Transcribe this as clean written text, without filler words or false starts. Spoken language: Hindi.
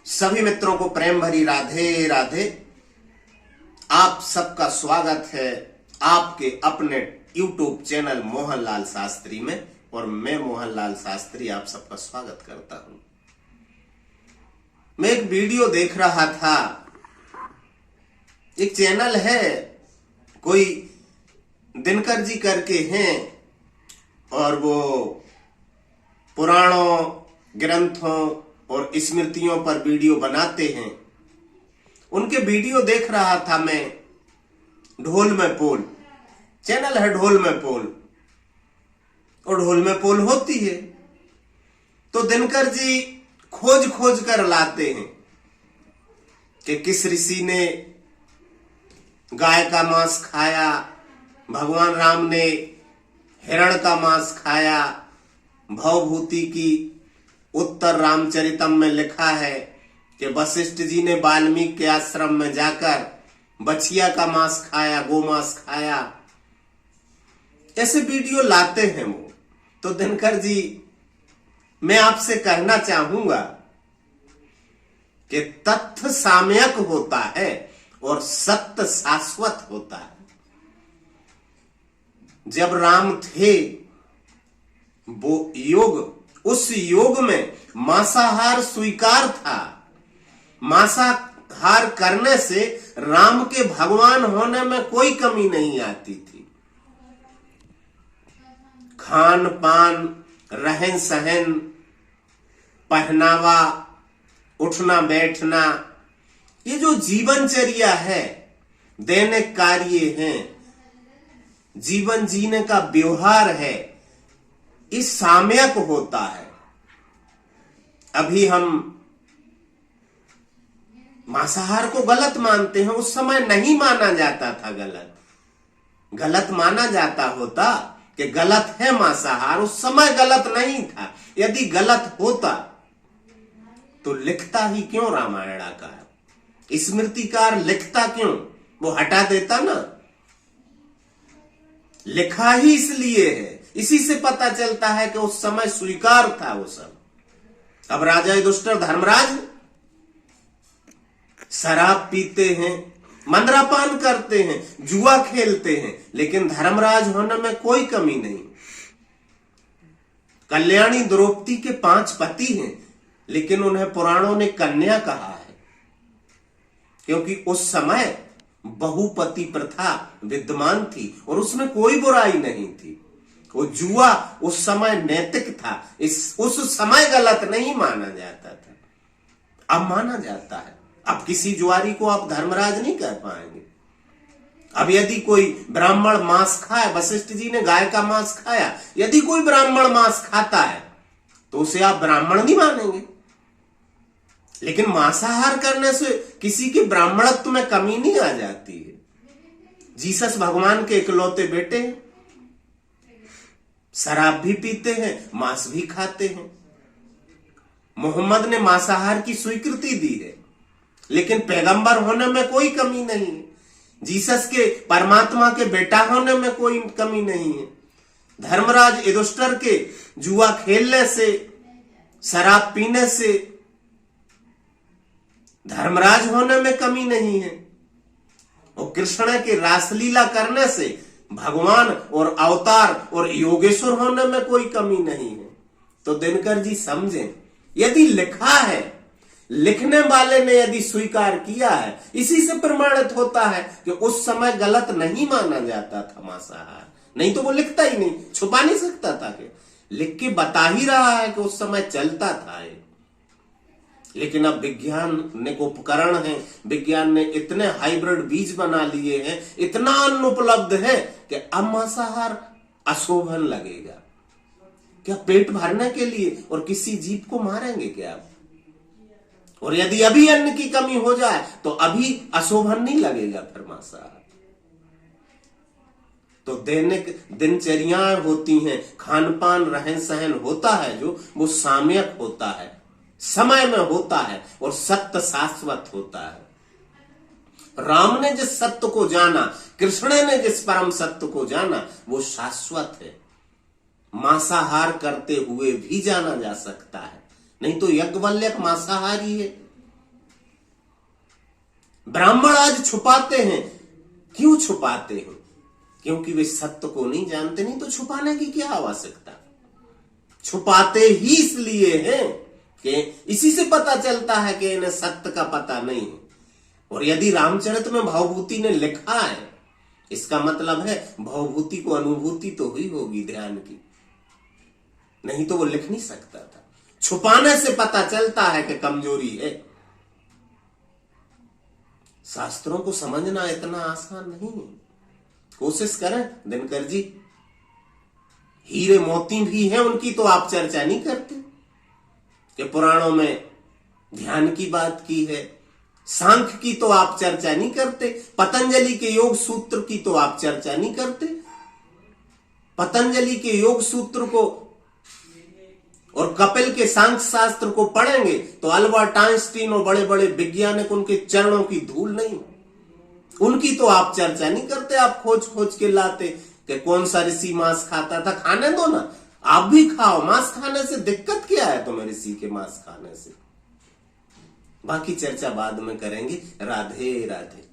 सभी मित्रों को प्रेम भरी राधे राधे। आप सबका स्वागत है आपके अपने YouTube चैनल मोहनलाल शास्त्री में, और मैं मोहनलाल शास्त्री आप सबका स्वागत करता हूं। मैं एक वीडियो देख रहा था, एक चैनल है कोई दिनकर जी करके हैं, और वो पुराणों ग्रंथों और स्मृतियों पर वीडियो बनाते हैं। उनके वीडियो देख रहा था मैं। ढोल में पोल चैनल है, ढोल में पोल, और ढोल में पोल होती है तो दिनकर जी खोज खोज कर लाते हैं कि किस ऋषि ने गाय का मांस खाया, भगवान राम ने हिरण का मांस खाया। भवभूति की उत्तर रामचरितम में लिखा है कि वशिष्ठ जी ने वाल्मीकि के आश्रम में जाकर बछिया का मांस खाया, गोमांस खाया। ऐसे वीडियो लाते हैं वो। तो दिनकर जी, मैं आपसे कहना चाहूंगा कि तथ्य सामयिक होता है और सत्य शाश्वत होता है। जब राम थे वो योग, उस योग में मांसाहार स्वीकार था। मांसाहार करने से राम के भगवान होने में कोई कमी नहीं आती थी। खान पान, रहन सहन, पहनावा, उठना बैठना, ये जो जीवनचर्या है, दैनिक कार्य हैं, जीवन जीने का व्यवहार है, इस सामयिक होता है। अभी हम मांसाहार को गलत मानते हैं, उस समय नहीं माना जाता था गलत। गलत माना जाता होता कि गलत है मांसाहार, उस समय गलत नहीं था। यदि गलत होता तो लिखता ही क्यों रामायणाकार, स्मृतिकार लिखता क्यों? वो हटा देता ना। लिखा ही इसलिए है, इसी से पता चलता है कि उस समय स्वीकार था वो सब। अब राजा युधिष्ठिर धर्मराज शराब पीते हैं, मंद्रापान करते हैं, जुआ खेलते हैं, लेकिन धर्मराज होने में कोई कमी नहीं। कल्याणी द्रौपदी के 5 पति हैं, लेकिन उन्हें पुराणों ने कन्या कहा है, क्योंकि उस समय बहुपति प्रथा विद्यमान थी और उसमें कोई बुराई नहीं थी। वो जुआ उस समय नैतिक था, उस समय गलत नहीं माना जाता था। अब माना जाता है। अब किसी जुआरी को आप धर्मराज नहीं कह पाएंगे। अब यदि कोई ब्राह्मण मांस खाए, वशिष्ठ जी ने गाय का मांस खाया, यदि कोई ब्राह्मण मांस खाता है तो उसे आप ब्राह्मण नहीं मानेंगे। लेकिन मांसाहार करने से किसी के ब्राह्मणत्व में कमी नहीं आ जाती है। जीसस भगवान के इकलौते बेटे हैं, शराब भी पीते हैं, मांस भी खाते हैं। मोहम्मद ने मांसाहार की स्वीकृति दी है, लेकिन पैगंबर होने में कोई कमी नहीं है। जीसस के परमात्मा के बेटा होने में कोई कमी नहीं है। धर्मराज युधिष्ठिर के जुआ खेलने से, शराब पीने से धर्मराज होने में कमी नहीं है, और कृष्ण के रासलीला करने से भगवान और अवतार और योगेश्वर होने में कोई कमी नहीं है। तो दिनकर जी समझें, यदि लिखा है, लिखने वाले ने यदि स्वीकार किया है, इसी से प्रमाणित होता है कि उस समय गलत नहीं माना जाता था मांसाहार। नहीं तो वो लिखता ही नहीं, छुपा नहीं सकता था कि लिख के बता ही रहा है कि उस समय चलता था ये। लेकिन अब वैज्ञानिक उपकरण है, विज्ञान ने इतने हाइब्रिड बीज बना लिए हैं, इतना अन्न उपलब्ध है कि अब मांसाहार अशोभन लगेगा। क्या पेट भरने के लिए और किसी जीव को मारेंगे क्या आप? और यदि अभी अन्न की कमी हो जाए तो अभी अशोभन नहीं लगेगा फिर मांसाहार। तो दैनिक दिनचर्याएं होती हैं, खान पान रहन सहन होता है, जो वो सामयिक होता है, समय में होता है, और सत्य शाश्वत होता है। राम ने जिस सत्य को जाना, कृष्ण ने जिस परम सत्य को जाना, वो शाश्वत है। मांसाहार करते हुए भी जाना जा सकता है, नहीं तो यज्ञवल्क्य मांसाहारी है, ब्राह्मण आज छुपाते हैं। क्यों छुपाते हैं? क्योंकि वे सत्य को नहीं जानते, नहीं तो छुपाने की क्या आवश्यकता। छुपाते ही इसलिए हैं कि इसी से पता चलता है कि इन्हें सत्य का पता नहीं है। और यदि रामचरित में भवभूति ने लिखा है, इसका मतलब है भवभूति को अनुभूति तो हुई होगी ध्यान की, नहीं तो वो लिख नहीं सकता था। छुपाने से पता चलता है कि कमजोरी है। शास्त्रों को समझना इतना आसान नहीं है। कोशिश करें दिनकर जी। हीरे मोती भी हैं, उनकी तो आप चर्चा नहीं करते कि पुराणों में ध्यान की बात की है। सांख्य की तो आप चर्चा नहीं करते। पतंजलि के योग सूत्र की तो आप चर्चा नहीं करते। पतंजलि के योग सूत्र को और कपिल के सांख्य शास्त्र को पढ़ेंगे तो अल्बर्ट आइंस्टीन और बड़े बड़े वैज्ञानिक उनके चरणों की धूल नहीं, उनकी तो आप चर्चा नहीं करते। आप खोज खोज के लाते कि कौन सा ऋषि मांस खाता था। खाने दो ना, आप भी खाओ। मांस खाने से दिक्कत क्या है तुम्हें ऋषि के मांस खाने से? बाकी चर्चा बाद में करेंगे। राधे राधे।